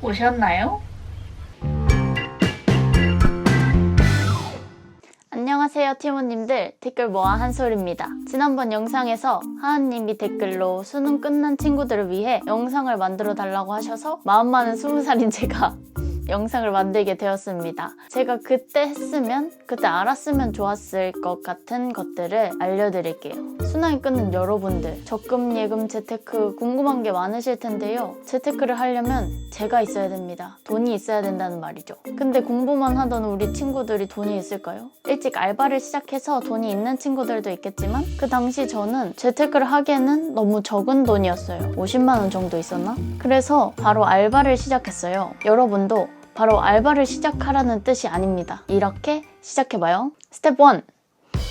오셨나요? 안녕하세요 티모님들, 댓글 모아 한솔입니다. 지난번 영상에서 하은님이 댓글로 수능 끝난 친구들을 위해 영상을 만들어 달라고 하셔서 마음 많은 20살인 제가 영상을 만들게 되었습니다. 제가 그때 알았으면 좋았을 것 같은 것들을 알려드릴게요. 수능이 끝난 여러분들, 적금, 예금, 재테크 궁금한 게 많으실 텐데요. 재테크를 하려면 제가 있어야 됩니다. 돈이 있어야 된다는 말이죠. 근데 공부만 하던 우리 친구들이 돈이 있을까요? 일찍 알바를 시작해서 돈이 있는 친구들도 있겠지만 그 당시 저는 재테크를 하기에는 너무 적은 돈이었어요. 50만 원 정도 있었나? 그래서 바로 알바를 시작했어요. 여러분도 바로 알바를 시작하라는 뜻이 아닙니다. 이렇게 시작해봐요. 스텝 1.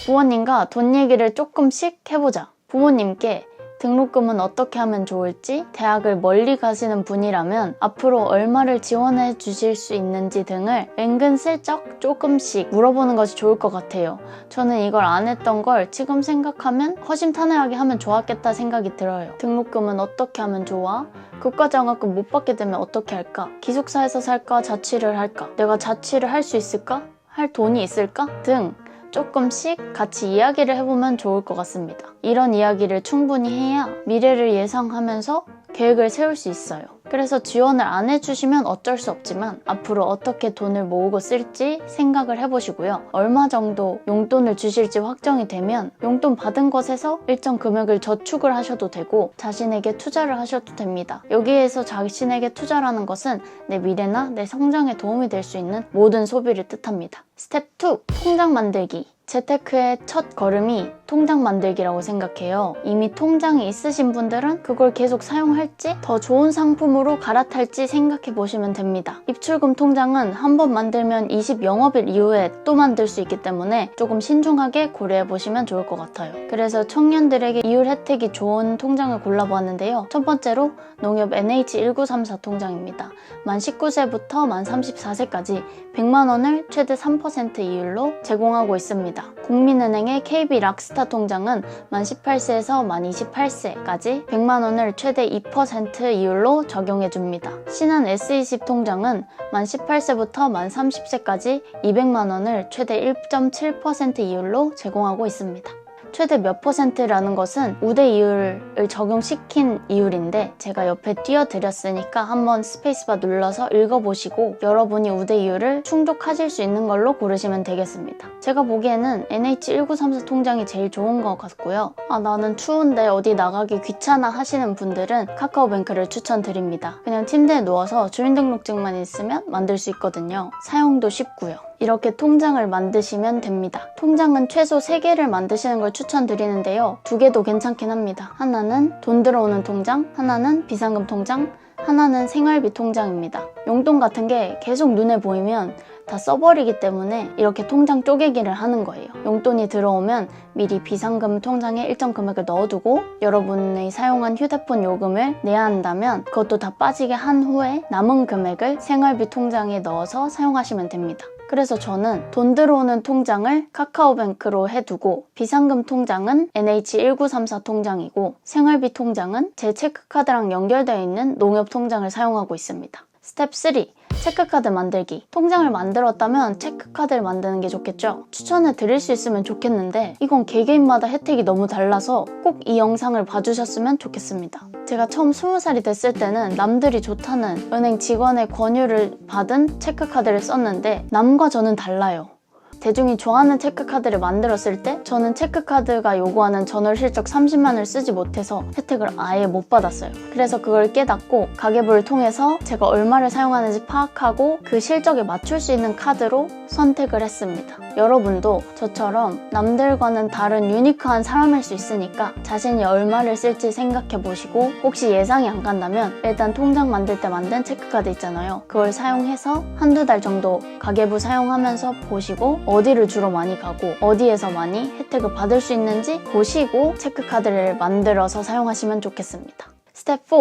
부모님과 돈 얘기를 조금씩 해보자. 부모님께 등록금은 어떻게 하면 좋을지, 대학을 멀리 가시는 분이라면 앞으로 얼마를 지원해 주실 수 있는지 등을 은근슬쩍 조금씩 물어보는 것이 좋을 것 같아요. 저는 이걸 안 했던 걸 지금 생각하면 허심탄회하게 하면 좋았겠다 생각이 들어요. 등록금은 어떻게 하면 좋아? 국가장학금 못 받게 되면 어떻게 할까? 기숙사에서 살까? 자취를 할까? 내가 자취를 할 수 있을까? 할 돈이 있을까? 등 조금씩 같이 이야기를 해보면 좋을 것 같습니다. 이런 이야기를 충분히 해야 미래를 예상하면서 계획을 세울 수 있어요. 그래서 지원을 안 해주시면 어쩔 수 없지만 앞으로 어떻게 돈을 모으고 쓸지 생각을 해보시고요. 얼마 정도 용돈을 주실지 확정이 되면 용돈 받은 것에서 일정 금액을 저축을 하셔도 되고 자신에게 투자를 하셔도 됩니다. 여기에서 자신에게 투자라는 것은 내 미래나 내 성장에 도움이 될 수 있는 모든 소비를 뜻합니다. 스텝 2. 통장 만들기. 재테크의 첫 걸음이 통장 만들기라고 생각해요. 이미 통장이 있으신 분들은 그걸 계속 사용할지 더 좋은 상품으로 갈아탈지 생각해 보시면 됩니다. 입출금 통장은 한번 만들면 20영업일 이후에 또 만들 수 있기 때문에 조금 신중하게 고려해 보시면 좋을 것 같아요. 그래서 청년들에게 이율 혜택이 좋은 통장을 골라보았는데요. 첫 번째로 농협 NH1934 통장입니다. 만 19세부터 만 34세까지 100만원을 최대 3% 이율로 제공하고 있습니다. 국민은행의 KB 락스타 통장은 만 18세에서 만 28세까지 100만원을 최대 2% 이율로 적용해줍니다. 신한 S20 통장은 만 18세부터 만 30세까지 200만원을 최대 1.7% 이율로 제공하고 있습니다. 최대 몇 %라는 것은 우대 이율을 적용시킨 이율인데 제가 옆에 띄워드렸으니까 한번 스페이스바 눌러서 읽어보시고 여러분이 우대 이율을 충족하실 수 있는 걸로 고르시면 되겠습니다. 제가 보기에는 NH1934 통장이 제일 좋은 것 같고요. 나는 추운데 어디 나가기 귀찮아 하시는 분들은 카카오뱅크를 추천드립니다. 그냥 침대에 누워서 주민등록증만 있으면 만들 수 있거든요. 사용도 쉽고요. 이렇게 통장을 만드시면 됩니다. 통장은 최소 3개를 만드시는 걸 추천드리는데요. 2개도 괜찮긴 합니다. 하나는 돈 들어오는 통장, 하나는 비상금 통장, 하나는 생활비 통장입니다. 용돈 같은 게 계속 눈에 보이면 다 써버리기 때문에 이렇게 통장 쪼개기를 하는 거예요. 용돈이 들어오면 미리 비상금 통장에 일정 금액을 넣어두고 여러분이 사용한 휴대폰 요금을 내야 한다면 그것도 다 빠지게 한 후에 남은 금액을 생활비 통장에 넣어서 사용하시면 됩니다. 그래서 저는 돈 들어오는 통장을 카카오뱅크로 해두고 비상금 통장은 NH1934 통장이고 생활비 통장은 제 체크카드랑 연결되어 있는 농협 통장을 사용하고 있습니다. 스텝 3. 체크카드 만들기. 통장을 만들었다면 체크카드를 만드는 게 좋겠죠? 추천해 드릴 수 있으면 좋겠는데 이건 개개인마다 혜택이 너무 달라서 꼭 이 영상을 봐주셨으면 좋겠습니다. 제가 처음 20살이 됐을 때는 남들이 좋다는 은행 직원의 권유를 받은 체크카드를 썼는데 남과 저는 달라요. 대중이 좋아하는 체크카드를 만들었을 때 저는 체크카드가 요구하는 전월실적 30만을 쓰지 못해서 혜택을 아예 못 받았어요. 그래서 그걸 깨닫고 가계부를 통해서 제가 얼마를 사용하는지 파악하고 그 실적에 맞출 수 있는 카드로 선택을 했습니다. 여러분도 저처럼 남들과는 다른 유니크한 사람일 수 있으니까 자신이 얼마를 쓸지 생각해보시고 혹시 예상이 안 간다면 일단 통장 만들 때 만든 체크카드 있잖아요. 그걸 사용해서 한두 달 정도 가계부 사용하면서 보시고 어디를 주로 많이 가고 어디에서 많이 혜택을 받을 수 있는지 보시고 체크카드를 만들어서 사용하시면 좋겠습니다. 스텝 4.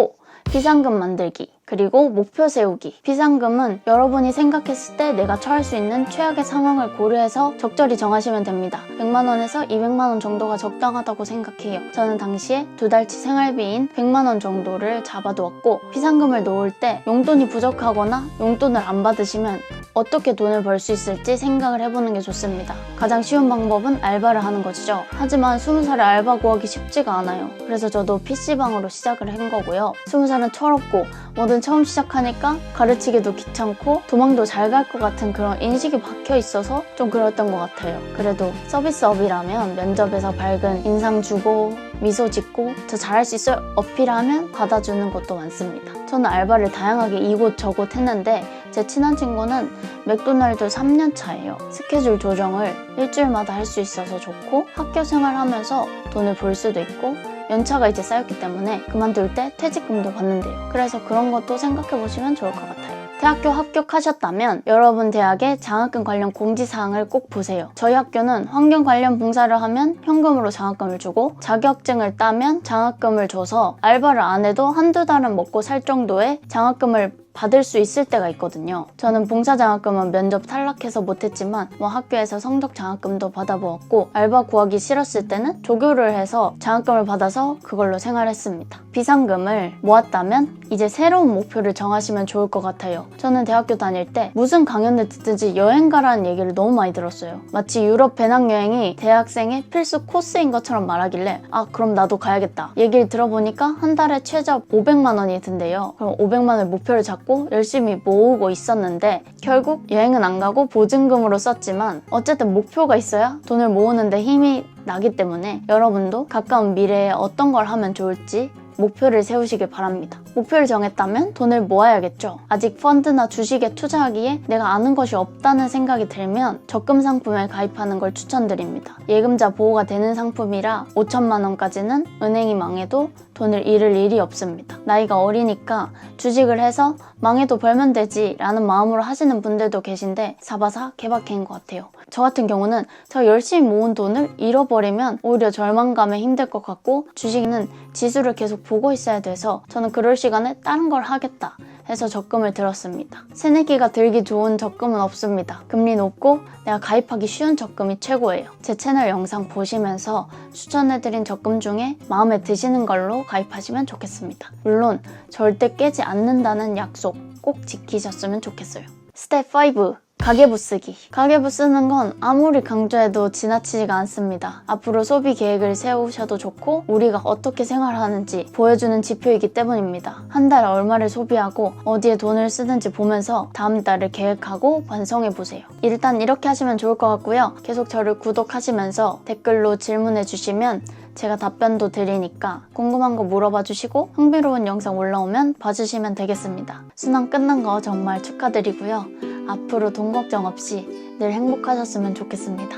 비상금 만들기, 그리고 목표 세우기. 비상금은 여러분이 생각했을 때 내가 처할 수 있는 최악의 상황을 고려해서 적절히 정하시면 됩니다. 100만 원에서 200만 원 정도가 적당하다고 생각해요. 저는 당시에 2달치 생활비인 100만 원 정도를 잡아두었고, 비상금을 놓을 때 용돈이 부족하거나 용돈을 안 받으시면 어떻게 돈을 벌 수 있을지 생각을 해보는 게 좋습니다. 가장 쉬운 방법은 알바를 하는 것이죠. 하지만 20살에 알바 구하기 쉽지가 않아요. 그래서 저도 PC방으로 시작을 한 거고요. 20살은 철없고 뭐든 처음 시작하니까 가르치기도 귀찮고 도망도 잘 갈 것 같은 그런 인식이 박혀 있어서 좀 그랬던 것 같아요. 그래도 서비스업이라면 면접에서 밝은 인상 주고 미소 짓고 저 잘할 수 있어요 어필하면 받아주는 것도 많습니다. 저는 알바를 다양하게 이곳저곳 했는데 제 친한 친구는 맥도날드 3년 차예요. 스케줄 조정을 일주일마다 할 수 있어서 좋고, 학교 생활하면서 돈을 벌 수도 있고, 연차가 이제 쌓였기 때문에 그만둘 때 퇴직금도 받는데요. 그래서 그런 것도 생각해보시면 좋을 것 같아요. 대학교 합격하셨다면 여러분 대학의 장학금 관련 공지사항을 꼭 보세요. 저희 학교는 환경 관련 봉사를 하면 현금으로 장학금을 주고, 자격증을 따면 장학금을 줘서 알바를 안 해도 한두 달은 먹고 살 정도의 장학금을 받을 수 있을 때가 있거든요. 저는 봉사장학금은 면접 탈락해서 못했지만 학교에서 성적 장학금도 받아보았고, 알바 구하기 싫었을 때는 조교를 해서 장학금을 받아서 그걸로 생활했습니다. 비상금을 모았다면 이제 새로운 목표를 정하시면 좋을 것 같아요. 저는 대학교 다닐 때 무슨 강연을 듣든지 여행 가라는 얘기를 너무 많이 들었어요. 마치 유럽 배낭여행이 대학생의 필수 코스인 것처럼 말하길래 그럼 나도 가야겠다. 얘기를 들어보니까 한 달에 최저 500만 원이 든대요. 그럼 500만 원을 목표를 잡고 열심히 모으고 있었는데 결국 여행은 안 가고 보증금으로 썼지만 어쨌든 목표가 있어야 돈을 모으는데 힘이 나기 때문에 여러분도 가까운 미래에 어떤 걸 하면 좋을지 목표를 세우시길 바랍니다. 목표를 정했다면 돈을 모아야겠죠. 아직 펀드나 주식에 투자하기에 내가 아는 것이 없다는 생각이 들면 적금 상품에 가입하는 걸 추천드립니다. 예금자 보호가 되는 상품이라 5천만 원까지는 은행이 망해도 돈을 잃을 일이 없습니다. 나이가 어리니까 주식을 해서 망해도 벌면 되지 라는 마음으로 하시는 분들도 계신데 사바사 개박해인 것 같아요. 저 같은 경우는 제가 열심히 모은 돈을 잃어버리면 오히려 절망감에 힘들 것 같고, 주식은 지수를 계속 보고 있어야 돼서 저는 그럴 시간에 다른 걸 하겠다 해서 적금을 들었습니다. 새내기가 들기 좋은 적금은 없습니다. 금리 높고 내가 가입하기 쉬운 적금이 최고예요. 제 채널 영상 보시면서 추천해드린 적금 중에 마음에 드시는 걸로 가입하시면 좋겠습니다. 물론 절대 깨지 않는다는 약속 꼭 지키셨으면 좋겠어요. 스텝 5. 가계부 쓰기. 가계부 쓰는 건 아무리 강조해도 지나치지가 않습니다. 앞으로 소비 계획을 세우셔도 좋고 우리가 어떻게 생활하는지 보여주는 지표이기 때문입니다. 한 달에 얼마를 소비하고 어디에 돈을 쓰는지 보면서 다음 달을 계획하고 완성해보세요. 일단 이렇게 하시면 좋을 것 같고요. 계속 저를 구독하시면서 댓글로 질문해 주시면 제가 답변도 드리니까 궁금한 거 물어봐 주시고 흥미로운 영상 올라오면 봐주시면 되겠습니다. 수능 끝난 거 정말 축하드리고요. 앞으로 돈 걱정 없이 늘 행복하셨으면 좋겠습니다.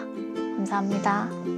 감사합니다.